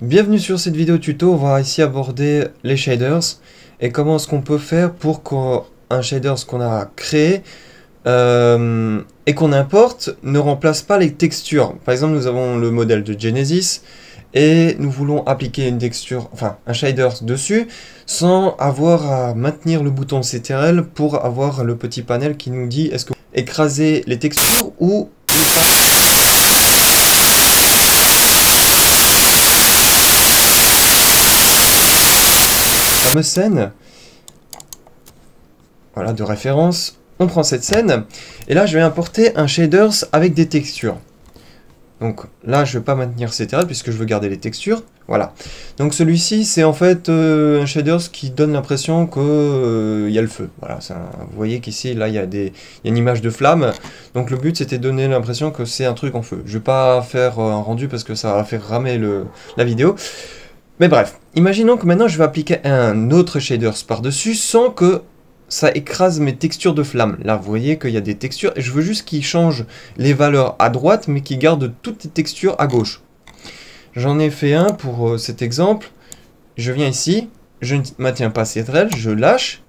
Bienvenue sur cette vidéo tuto, on va ici aborder les shaders et comment est-ce qu'on peut faire pour qu'un shaders qu'on a créé et qu'on importe ne remplace pas les textures. Par exemple, nous avons le modèle de Genesis et nous voulons appliquer une texture, enfin un shader dessus sans avoir à maintenir le bouton CTRL pour avoir le petit panel qui nous dit est-ce que vous écrasez les textures ou fameuse scène, voilà, de référence. On prend cette scène, et là je vais importer un shaders avec des textures. Donc là je ne vais pas maintenir CTRL puisque je veux garder les textures. Voilà. Donc celui-ci c'est en fait un shaders qui donne l'impression que y a le feu. Voilà, vous voyez qu'ici là il y a une image de flamme. Donc le but c'était de donner l'impression que c'est un truc en feu. Je vais pas faire un rendu parce que ça va faire ramer la vidéo. Mais bref, imaginons que maintenant je vais appliquer un autre shaders par-dessus sans que ça écrase mes textures de flamme. Là, vous voyez qu'il y a des textures et je veux juste qu'ils changent les valeurs à droite mais qu'ils gardent toutes les textures à gauche. J'en ai fait un pour cet exemple. Je viens ici, je ne maintiens pas CTRL, je lâche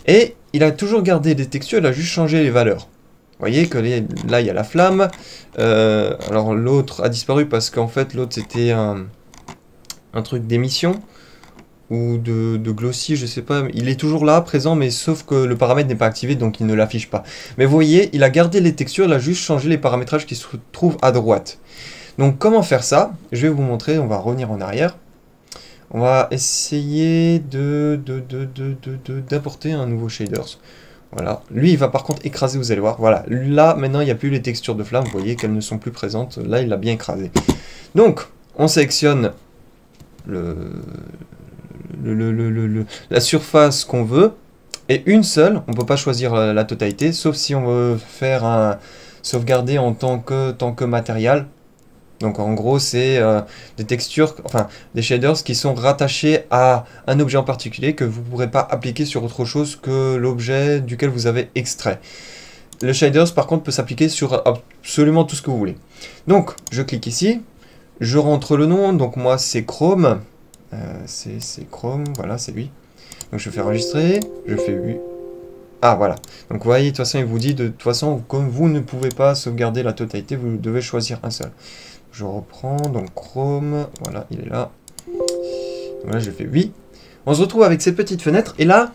et il a toujours gardé des textures, il a juste changé les valeurs. Vous voyez que là, il y a la flamme. Alors l'autre a disparu parce qu'en fait l'autre c'était un truc d'émission ou de glossy, je sais pas, il est toujours là, présent, mais sauf que le paramètre n'est pas activé, donc il ne l'affiche pas. Mais vous voyez, il a gardé les textures, il a juste changé les paramétrages qui se trouvent à droite. Donc comment faire ça? Je vais vous montrer, on va revenir en arrière. On va essayer d'importer un nouveau shaders. Voilà, lui il va par contre écraser, vous allez voir, voilà, là maintenant il n'y a plus les textures de flamme, vous voyez qu'elles ne sont plus présentes, là il l'a bien écrasé. Donc, on sélectionne la surface qu'on veut, et une seule, on ne peut pas choisir la totalité, sauf si on veut faire un sauvegarder en tant que matériel. Donc en gros c'est des textures, enfin des shaders qui sont rattachés à un objet en particulier que vous ne pourrez pas appliquer sur autre chose que l'objet duquel vous avez extrait. Le shaders par contre peut s'appliquer sur absolument tout ce que vous voulez. Donc je clique ici, je rentre le nom, donc moi c'est Chrome. C'est Chrome, voilà, c'est lui. Donc je fais enregistrer, je fais oui. Ah voilà. Donc vous voyez, de toute façon, il vous dit de toute façon, comme vous ne pouvez pas sauvegarder la totalité, vous devez choisir un seul. Je reprends, donc Chrome, voilà, il est là. Voilà, je fais oui. On se retrouve avec cette petite fenêtre, et là,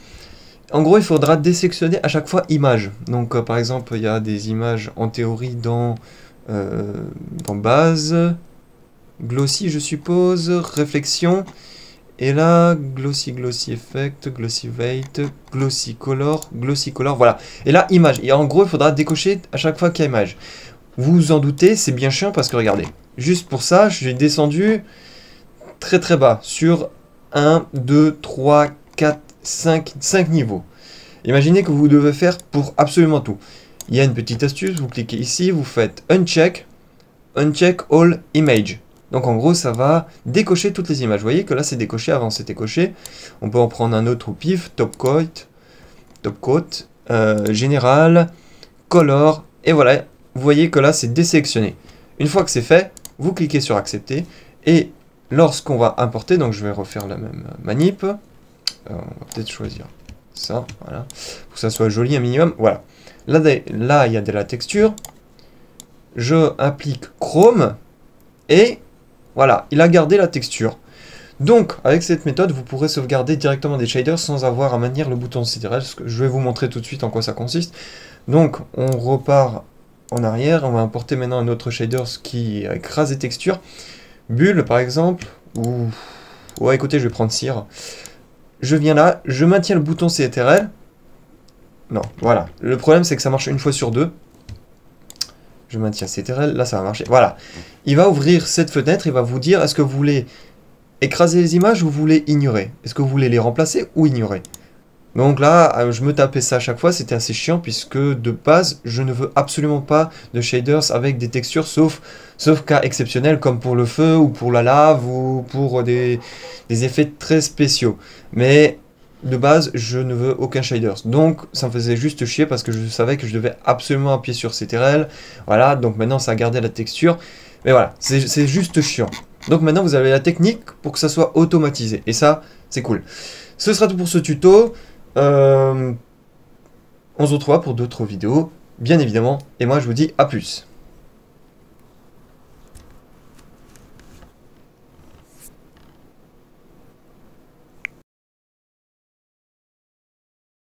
en gros, il faudra désélectionner à chaque fois image. Donc par exemple, il y a des images en théorie dans base, glossy je suppose, réflexion. Et là, glossy effect, glossy weight, glossy color, voilà. Et là, image. Et en gros, il faudra décocher à chaque fois qu'il y a image. Vous vous en doutez, c'est bien chiant parce que regardez. Juste pour ça, j'ai descendu très très bas sur 1, 2, 3, 4, 5 niveaux. Imaginez que vous devez faire pour absolument tout. Il y a une petite astuce, vous cliquez ici, vous faites uncheck all image. Donc en gros, ça va décocher toutes les images. Vous voyez que là, c'est décoché. Avant, c'était coché. On peut en prendre un autre au pif. Top coat, général, color. Et voilà, vous voyez que là, c'est désélectionné. Une fois que c'est fait, vous cliquez sur accepter. Et lorsqu'on va importer, donc je vais refaire la même manip. On va peut-être choisir ça, voilà. Pour que ça soit joli un minimum. Voilà. Là, il y a de la texture. Je applique Chrome. Et voilà, il a gardé la texture. Donc, avec cette méthode, vous pourrez sauvegarder directement des shaders sans avoir à maintenir le bouton CTRL. Je vais vous montrer tout de suite en quoi ça consiste. Donc, on repart en arrière. On va importer maintenant un autre shaders qui écrase les textures. Bulle, par exemple. Ou... ouais, écoutez, je vais prendre cire. Je viens là, je maintiens le bouton CTRL. Non, voilà. Le problème, c'est que ça marche une fois sur deux. Je maintiens CTRL, là ça va marcher. Voilà. Il va ouvrir cette fenêtre, il va vous dire est-ce que vous voulez écraser les images ou vous voulez ignorer? Est-ce que vous voulez les remplacer ou ignorer? Donc là, je me tapais ça à chaque fois, c'était assez chiant puisque de base, je ne veux absolument pas de shaders avec des textures sauf cas exceptionnels comme pour le feu ou pour la lave ou pour des effets très spéciaux. Mais de base, je ne veux aucun shaders. Donc, ça me faisait juste chier parce que je savais que je devais absolument appuyer sur CTRL. Voilà, donc maintenant, ça a gardé la texture. Mais voilà, c'est juste chiant. Donc maintenant, vous avez la technique pour que ça soit automatisé. Et ça, c'est cool. Ce sera tout pour ce tuto. On se retrouvera pour d'autres vidéos, bien évidemment. Et moi, je vous dis à plus.